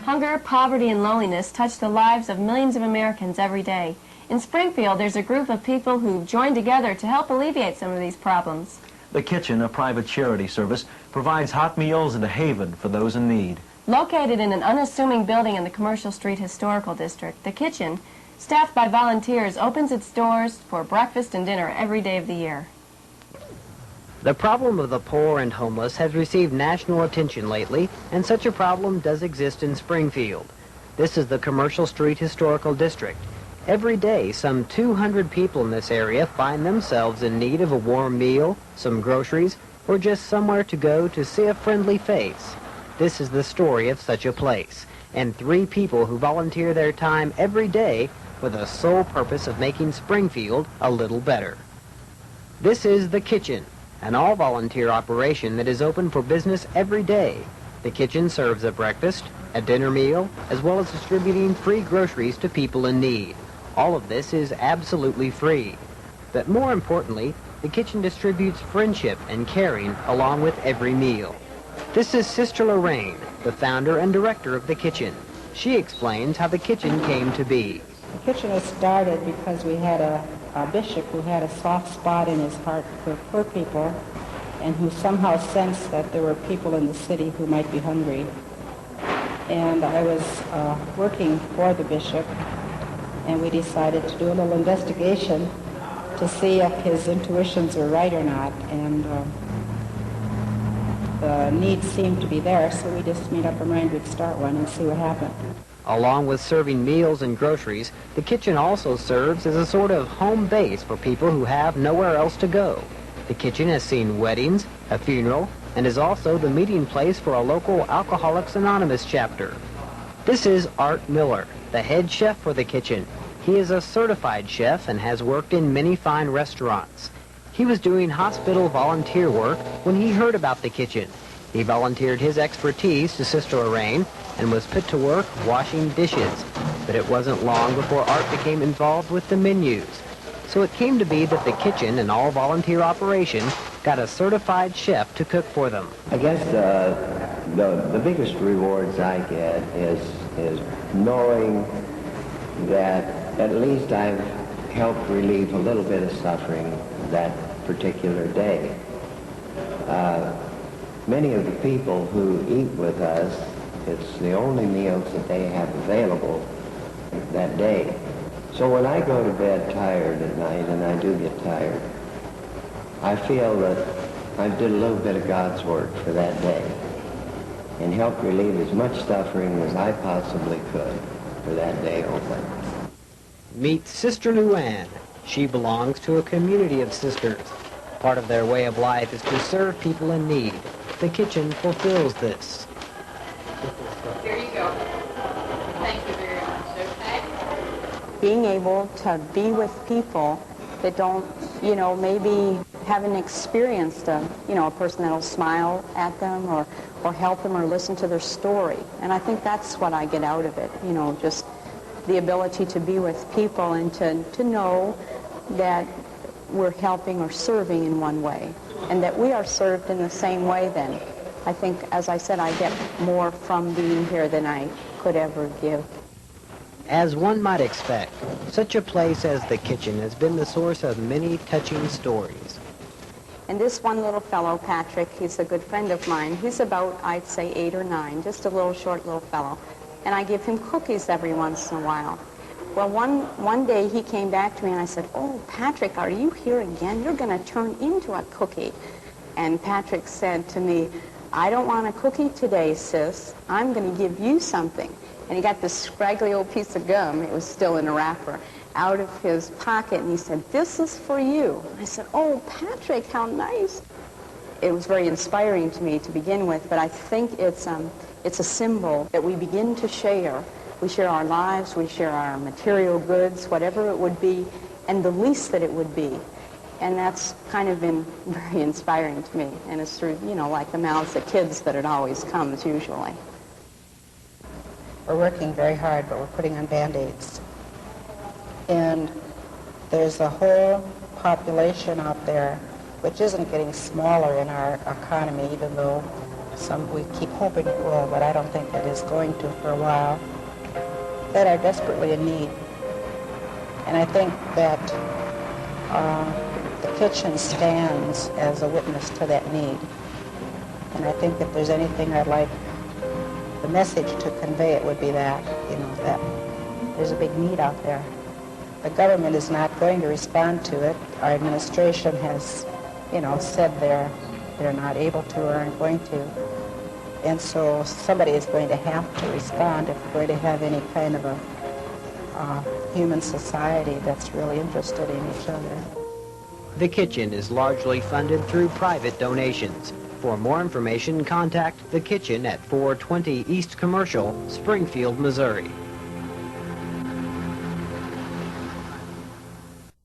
Hunger, poverty, and loneliness touch the lives of millions of Americans every day. In Springfield, there's a group of people who've joined together to help alleviate some of these problems. The Kitchen, a private charity service, provides hot meals and a haven for those in need. Located in an unassuming building in the Commercial Street Historical District, the Kitchen, staffed by volunteers, opens its doors for breakfast and dinner every day of the year. The problem of the poor and homeless has received national attention lately, and such a problem does exist in Springfield. This is the Commercial Street Historical District. Every day, some 200 people in this area find themselves in need of a warm meal, some groceries, or just somewhere to go to see a friendly face. This is the story of such a place, and 3 people who volunteer their time every day for the sole purpose of making Springfield a little better. This is the Kitchen, an all-volunteer operation that is open for business every day. The Kitchen serves a breakfast, a dinner meal, as well as distributing free groceries to people in need. All of this is absolutely free. But more importantly, the Kitchen distributes friendship and caring along with every meal. This is Sister Lorraine, the founder and director of the Kitchen. She explains how the Kitchen came to be. The Kitchen was started because we had a bishop who had a soft spot in his heart for poor people and who somehow sensed that there were people in the city who might be hungry. And I was working for the bishop, and we decided to do a little investigation to see if his intuitions were right or not. And the need seemed to be there, so we just made up our mind we'd start one and see what happened. Along with serving meals and groceries, the Kitchen also serves as a sort of home base for people who have nowhere else to go. The Kitchen has seen weddings, a funeral, and is also the meeting place for a local Alcoholics Anonymous chapter. This is Art Miller, the head chef for the Kitchen. He is a certified chef and has worked in many fine restaurants. He was doing hospital volunteer work when he heard about the Kitchen. He volunteered his expertise to Sister Lorraine and was put to work washing dishes. But it wasn't long before Art became involved with the menus. So it came to be that the Kitchen, an all-volunteer operation, got a certified chef to cook for them. I guess the biggest rewards I get is knowing that at least I've helped relieve a little bit of suffering that particular day. Many of the people who eat with us, it's the only meals that they have available that day. So when I go to bed tired at night, and I do get tired, I feel that I did a little bit of God's work for that day and helped relieve as much suffering as I possibly could for that day only. Meet Sister Luanne. She belongs to a community of sisters. Part of their way of life is to serve people in need. The Kitchen fulfills this. Here you go. Thank you very much, okay? Being able to be with people that don't, maybe haven't experienced a person that'll smile at them or help them or listen to their story. And I think that's what I get out of it, just the ability to be with people and to know that we're helping or serving in one way, and that we are served in the same way then. I think, as I said, I get more from being here than I could ever give. As one might expect, such a place as the Kitchen has been the source of many touching stories. And this one little fellow, Patrick, he's a good friend of mine. He's about, I'd say, 8 or 9, just a little short little fellow. And I give him cookies every once in a while. Well, one day he came back to me and I said, "Oh, Patrick, are you here again? You're going to turn into a cookie." And Patrick said to me, "I don't want a cookie today, sis. I'm going to give you something." And he got this scraggly old piece of gum, it was still in a wrapper, out of his pocket, and he said, "This is for you." I said, "Oh, Patrick, how nice." It was very inspiring to me to begin with, but I think it's a symbol that we begin to share. We share our lives, we share our material goods, whatever it would be, and the least that it would be. And that's kind of been very inspiring to me. And it's through, like the mouths of kids that it always comes usually. We're working very hard, but we're putting on Band-Aids. And there's a whole population out there which isn't getting smaller in our economy, even though we keep hoping it will, but I don't think it is going to for a while, that are desperately in need. And I think that the kitchen stands as a witness to that need. And I think if there's anything I'd like the message to convey, it would be that, that there's a big need out there. The government is not going to respond to it. Our administration has, said they're not able to or aren't going to. And so somebody is going to have to respond if we're going to have any kind of a human society that's really interested in each other. The kitchen is largely funded through private donations. For more information, contact the kitchen at 420 East Commercial, Springfield, Missouri.